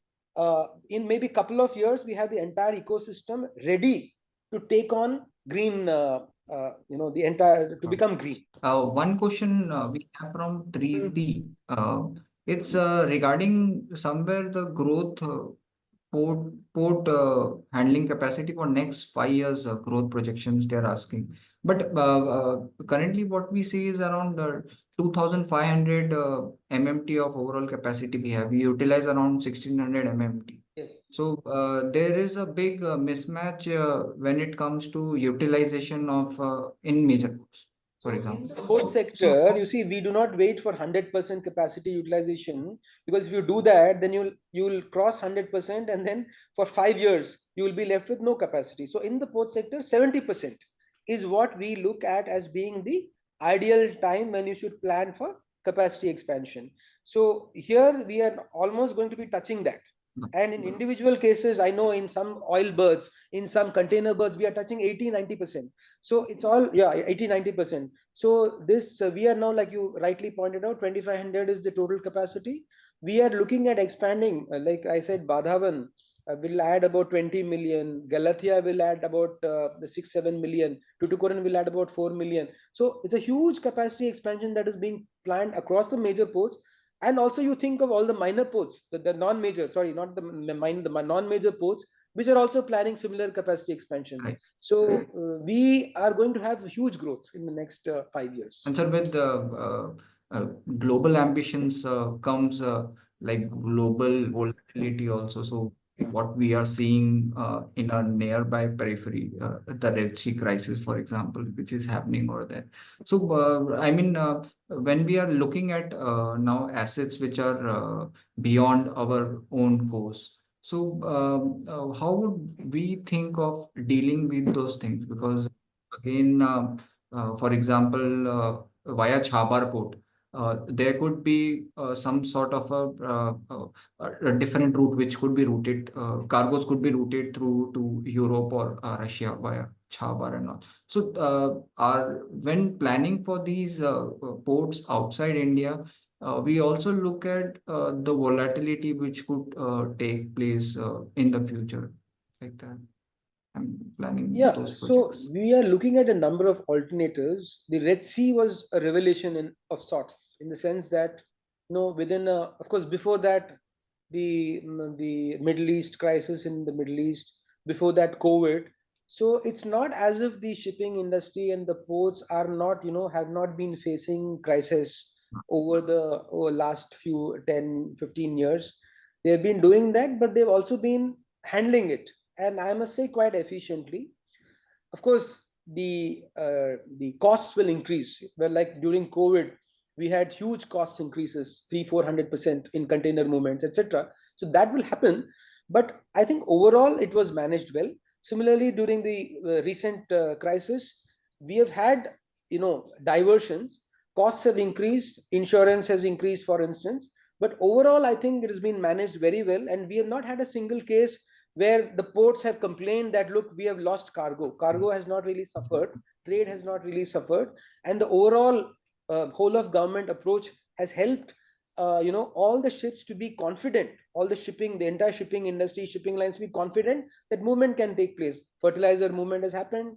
in maybe a couple of years we have the entire ecosystem ready to take on green, the entire to become green. One question we have from 3D. It's regarding somewhere the growth port handling capacity for next 5 years growth projections they're asking. But currently what we see is around 2,500 MMT of overall capacity we have. We utilize around 1,600 MMT. Yes. So there is a big mismatch when it comes to utilization of in major ports, for So in example. the port So sector, you see, we do not wait for 100% capacity utilization, because if you do that, then you'll cross 100%, and then for 5 years you will be left with no capacity. So in the port sector, 70% is what we look at as being the ideal time when you should plan for capacity expansion. So here we are almost going to be touching that. And in individual cases, I know in some oil berths, in some container berths, we are touching 80-90%. So it's all, yeah, 80-90%. So this we are now, like you rightly pointed out, 2,500 is the total capacity. We are looking at expanding, like I said, Badhavan will add about 20 million. Galathia will add about the 6-7 million. Tuticorin will add about 4 million. So it's a huge capacity expansion that is being planned across the major ports. And also you think of all the minor ports, the non-major, sorry, not the non-major ports, which are also planning similar capacity expansions. Right. So we are going to have huge growth in the next 5 years. And sir, with the global ambitions comes like global volatility also. So what we are seeing in our nearby periphery, the Red Sea crisis, for example, which is happening over there. So I mean, when we are looking at now assets which are beyond our own course, so how would we think of dealing with those things? Because again, for example, via Chabar port, there could be some sort of a different route which could be routed, cargoes could be routed through to Europe or Russia via Chabar and all. So, when planning for these ports outside India, we also look at the volatility which could take place in the future, like that. I'm planning Yeah, those so projects. we are looking at a number of alternatives. The Red Sea was a revelation of sorts, in the sense that, within of course, before that, the Middle East crisis in the Middle East, before that, COVID. So it's not as if the shipping industry and the ports are not, have not been facing crisis over last few 10, 15 years. They've been doing that, but they've also been handling it, and I must say quite efficiently. Of course, the costs will increase. Well, like during COVID, we had huge cost increases, 300-400% in container movements, etc. So that will happen, but I think overall it was managed well. Similarly, during the recent crisis, we have had, diversions. Costs have increased, insurance has increased, for instance, but overall I think it has been managed very well, and we have not had a single case where the ports have complained that, look, we have lost cargo has not really suffered, trade has not really suffered, and the overall whole of government approach has helped all the ships to be confident, all the shipping, the entire shipping industry, shipping lines to be confident that movement can take place. Fertilizer movement has happened,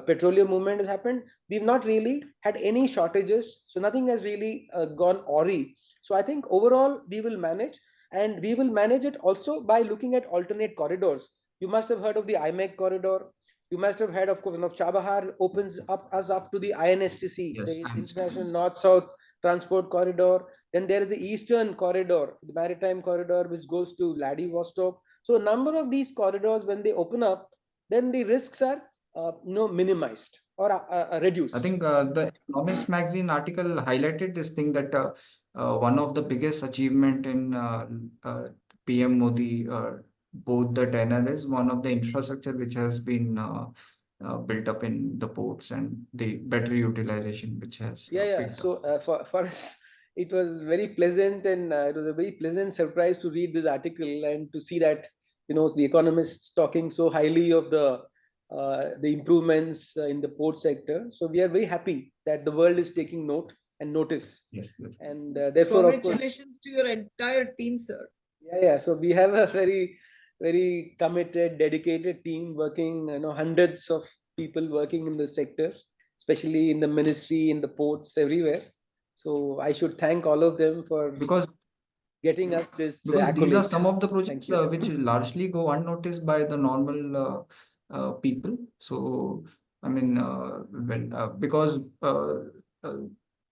petroleum movement has happened. We've not really had any shortages, so nothing has really gone awry. So I think overall we will manage, and we will manage it also by looking at alternate corridors. You must have heard of the IMEC corridor. You must have heard, of course, of Chabahar opens up us up to the INSTC, Yes, the I'm International North-South Transport Corridor. Then there is the Eastern Corridor, the Maritime Corridor, which goes to Vladivostok. So a number of these corridors, when they open up, then the risks are minimized or I reduced. think the Economist magazine article highlighted this thing that one of the biggest achievement in PM Modi both the tenure is one of the infrastructure which has been built up in the ports and the better utilization which has Yeah. picked up. So for us, it was very pleasant, and it was a very pleasant surprise to read this article and to see that, the economists talking so highly of the improvements in the port sector. So we are very happy that the world is taking note and notice, Yes, yes. and therefore, of course, Congratulations to your entire team, sir. yeah. So we have a very committed, dedicated team working, hundreds of people working in the sector, especially in the ministry, in the ports, everywhere. So I should thank all of them for Because getting us this these are accolade. some of the Thank projects you. which largely go unnoticed by the normal people. So I mean, because uh,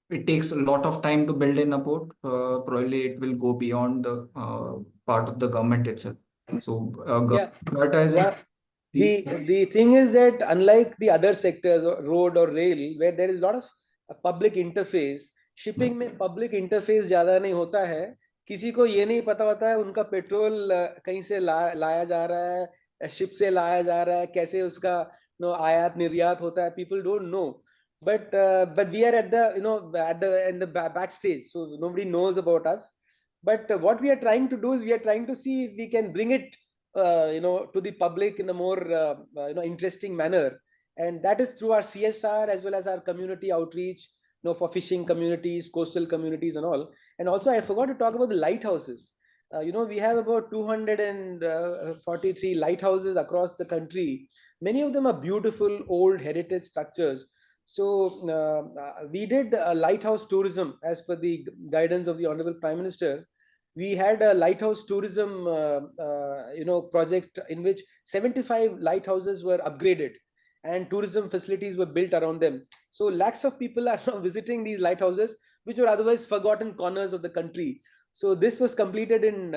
it takes a lot of time to build in a port. Probably it will go beyond the part of the government itself. So Yeah. prioritizing What the thing is that, unlike the other sectors, road or rail, where there is a lot of public interface, yeah, shipping में public interface ज्यादा नहीं होता है. किसी को ये नहीं पता होता है उनका पेट्रोल कहीं से लाया जा रहा है, शिप से लाया जा रहा है, कैसे उसका आयात निर्यात होता है. People don't know, but we are at the at the in the backstage, so nobody knows about us. But what we are trying to do is we are trying to see if we can bring it to the public in a more interesting manner, and that is through our CSR as well as our community outreach, for fishing communities, coastal communities, and all. And also, I forgot to talk about the lighthouses. We have about 243 lighthouses across the country. Many of them are beautiful old heritage structures. So we did lighthouse tourism as per the guidance of the Honorable Prime Minister. we had a lighthouse tourism project in which 75 lighthouses were upgraded and tourism facilities were built around them. So lakhs of people are now visiting these lighthouses, which were otherwise forgotten corners of the country. So this was completed in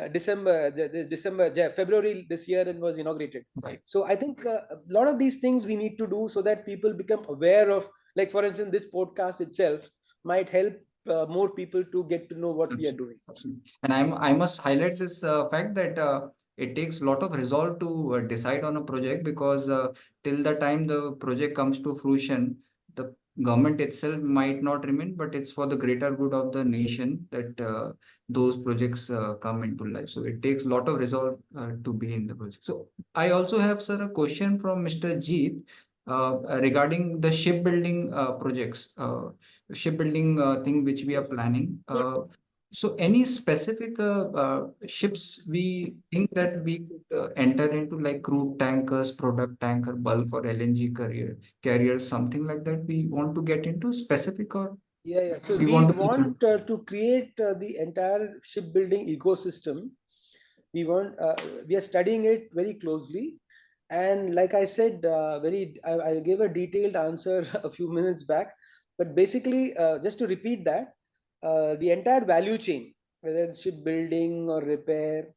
February this year and was inaugurated. Right. So I think a lot of these things we need to do so that people become aware of, like for instance, this podcast itself might help more people to get to know what we are doing. Absolutely. And I must highlight this fact that it takes a lot of resolve to decide on a project, because till the time the project comes to fruition, the government itself might not remain, but it's for the greater good of the nation that those projects come into life. So it takes a lot of resolve to be in the project. So I also have, sir, a question from Mr. Jeet regarding the shipbuilding projects, shipbuilding thing which we are planning. So any specific ships we think that we could enter into, like crude tankers, product tanker, bulk, or LNG carriers, something like that we want to get into specific, or Yeah. So we we want to keep it? want to create the entire shipbuilding ecosystem. We are studying it very closely, and like I said, I gave a detailed answer a few minutes back. But basically, just to repeat that, the entire value chain, whether it's shipbuilding or repair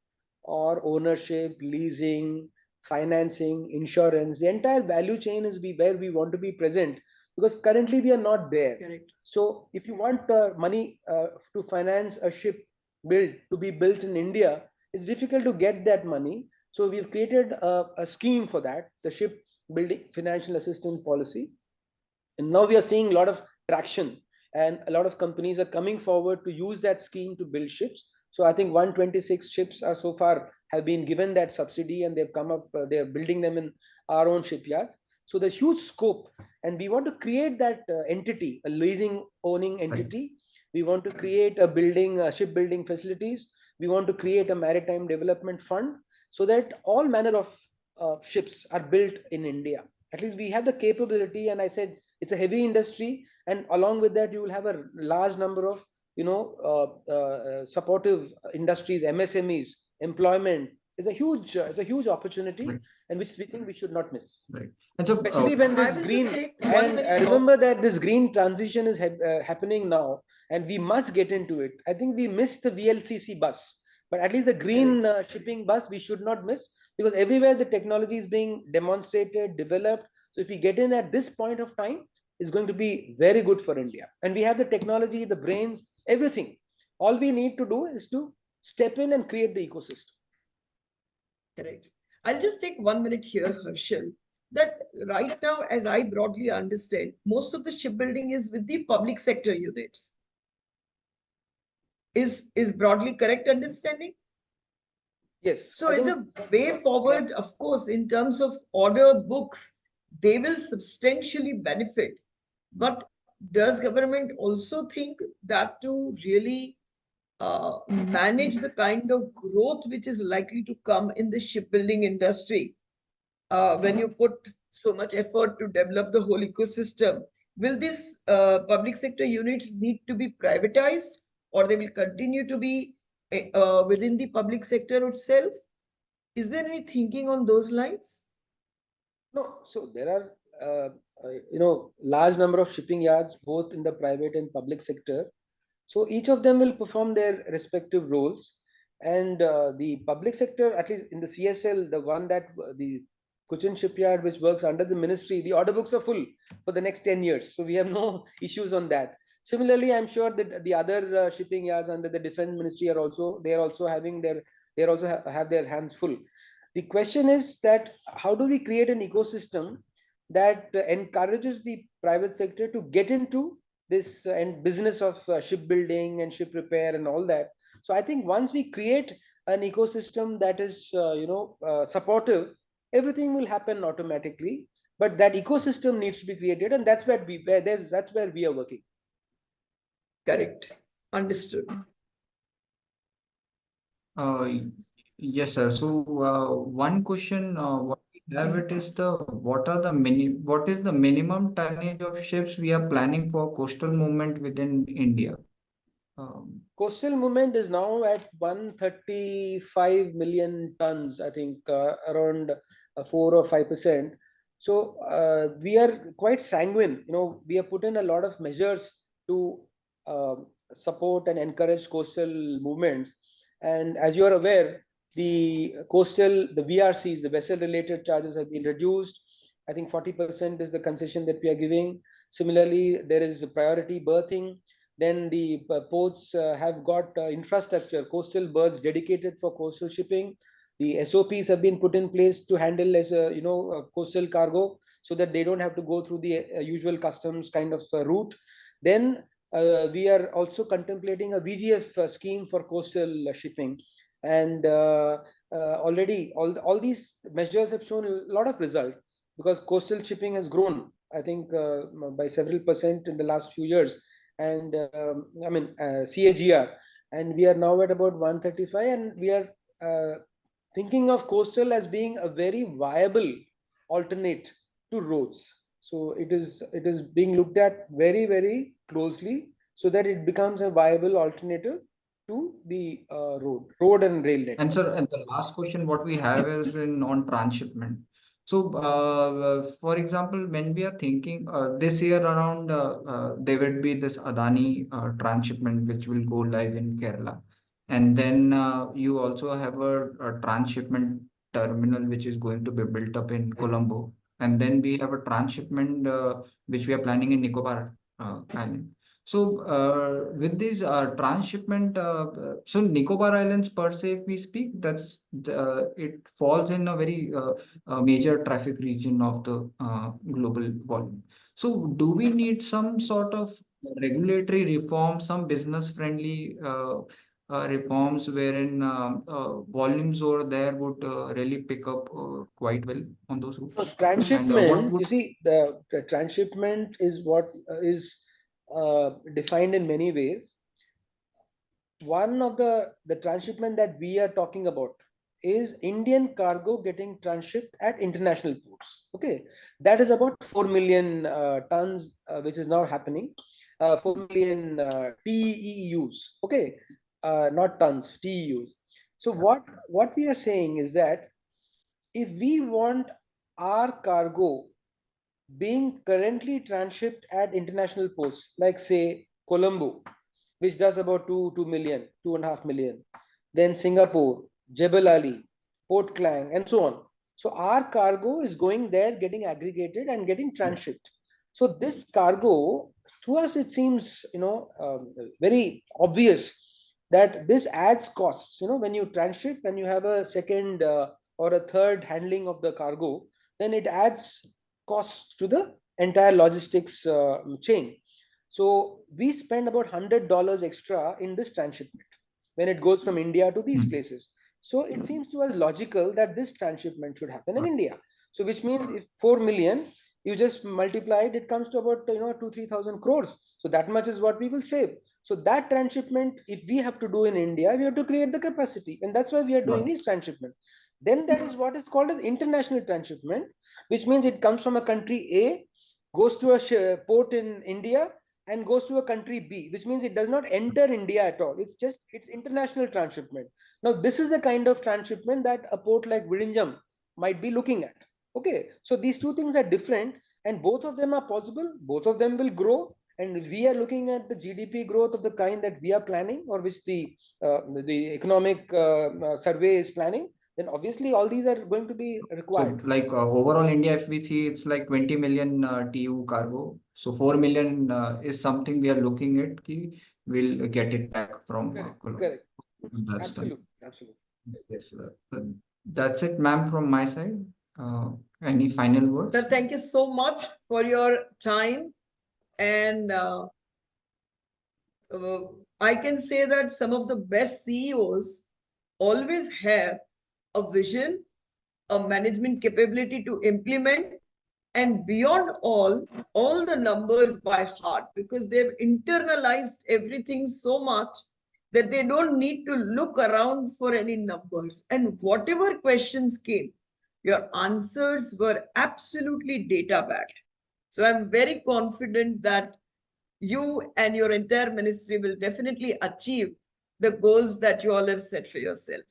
or ownership, leasing, financing, insurance, the entire value chain is where we want to be present, because currently we are not there. Correct. So if you want money to finance a ship to be built in India, it's difficult to get that money. So we've created a scheme for that, the ship building financial assistance policy. And now we are seeing a lot of traction, and a lot of companies are coming forward to use that scheme to build ships. So I think 126 ships are so far have been given that subsidy, and they've come up, they're building them in our own shipyards. So there's huge scope, and we want to create that entity, a leasing owning entity. We want to create a shipbuilding facilities. We want to create a maritime development fund, so that all manner of ships are built in India. At least we have the capability, and I said it's a heavy industry, and along with that you will have a large number of supportive industries, MSMEs, employment. It's a huge opportunity, Right. and which we think we should not miss. Right. And so, Especially when I this will green, just take one and minute off. remember that this green transition is happening now, and we must get into it. I think we missed the VLCC bus, but at least the green shipping bus we should not miss, because everywhere the technology is being demonstrated, developed. So if we get in at this point of time, it's going to be very good for India. And we have the technology, the brains, everything. All we need to do is to step in and create the ecosystem. Correct. I'll just take 1 minute here, Harshal. That right now, as I broadly understand, most of the shipbuilding is with the public sector units. Is broadly correct understanding? Yes. So it's a way forward, of course, in terms of order books, they will substantially benefit. But does government also think that to really manage the kind of growth which is likely to come in the shipbuilding industry, when you put so much effort to develop the whole ecosystem, will these public sector units need to be privatized, or they will continue to be within the public sector itself? Is there any thinking on those lines? No, so there are large number of shipping yards both in the private and public sector. So each of them will perform their respective roles, and the public sector, at least in the CSL, the one that the Cochin shipyard, which works under the ministry, the order books are full for the next 10 years. So we have no issues on that. Similarly, I'm sure that the other shipping yards under the defense ministry are also have their hands full. The question is that how do we create an ecosystem that encourages the private sector to get into this and business of shipbuilding and ship repair and all that. So I think once we create an ecosystem that is supportive, everything will happen automatically. But that ecosystem needs to be created, and that's where we are working. Correct. Understood. Yes, sir. So one question what we have it is what is the minimum tonnage of ships we are planning for coastal movement within India? Coastal movement is now at 135 million tons, I think, around 4 or 5%. So we are quite sanguine. We have put in a lot of measures to support and encourage coastal movements. And as you are aware, the VRCs, the vessel-related charges have been reduced. I think 40% is the concession that we are giving. Similarly, there is priority berthing. Then the ports have got infrastructure, coastal berths dedicated for coastal shipping. The SOPs have been put in place to handle as a coastal cargo, so that they don't have to go through the usual customs kind of route. Then we are also contemplating a VGF scheme for coastal shipping, and already all these measures have shown a lot of result, because coastal shipping has grown, I think, by several percent in the last few years, and CAGR, and we are now at about 135, and we are thinking of coastal as being a very viable alternate to roads. So it is being looked at very, very closely, so that it becomes a viable alternative to the road and rail network. And sir, and the last question what we have is in on transshipment. So, for example, when we are thinking this year around, there will be this Adani transshipment which will go live in Kerala, and then you also have a transshipment terminal which is going to be built up in Colombo, and then we have a transshipment which we are planning in Nicobar Island. So, with these transshipment, so Nicobar Islands per se, if we speak, it falls in a very major traffic region of the global volume. So, do we need some sort of regulatory reform, some business-friendly reforms wherein volumes over there would really pick up quite well on those routes? So And transshipment, what would you see, the transshipment is what is defined in many ways. One of the transshipment that we are talking about is Indian cargo getting transshipped at international ports. Okay, that is about 4 million tons, which is now happening. 4 million TEUs. Okay, not tons, TEUs. So what we are saying is that if we want our cargo being currently transshipped at international ports, like say Colombo, which does about 2 million, 2.5 million, then Singapore, Jebel Ali, Port Klang, and so on. So our cargo is going there, getting aggregated and getting transshipped. So this cargo, to us, it seems very obvious that this adds costs. When you transship, when you have a second or a third handling of the cargo, then it adds costs to the entire logistics chain. So we spend about $100 extra in this transshipment when it goes from India to these places. So it seems to us logical that this transshipment should happen in India. So which means if 4 million, you just multiply it, it comes to about 2-3,000 crores. So that much is what we will save. So that transshipment, if we have to do in India, we have to create the capacity, and that's why we are doing these transshipment. Then there is what is called as international transshipment, which means it comes from a country A, goes to a port in India, and goes to a country B, which means it does not enter India at all. It's international transshipment. Now, this is the kind of transshipment that a port like Vizhinjam might be looking at. Okay, so these two things are different, and both of them are possible. Both of them will grow, and we are looking at the GDP growth of the kind that we are planning, or which the economic survey is planning. Then obviously all these are going to be required. So, like overall India, if we see, it's like 20 million TEU cargo. So 4 million is something we are looking at. We'll get it back from Colombo. Correct. That's Absolutely. done. Absolutely. Yes, that's it, ma'am, from my side. Any final words? Sir, thank you so much for your time. And I can say that some of the best CEOs always have a vision, a management capability to implement, and beyond all the numbers by heart, because they've internalized everything so much that they don't need to look around for any numbers. And whatever questions came, your answers were absolutely data backed. So I'm very confident that you and your entire ministry will definitely achieve the goals that you all have set for yourself.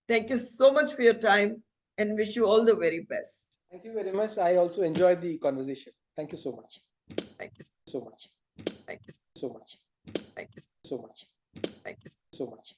Thank you so much for your time and wish you all the very best. Thank you very much. I also enjoyed the conversation. Thank you so much. Thank you So much. Thank you So much. Thank you So much. Thank you So much.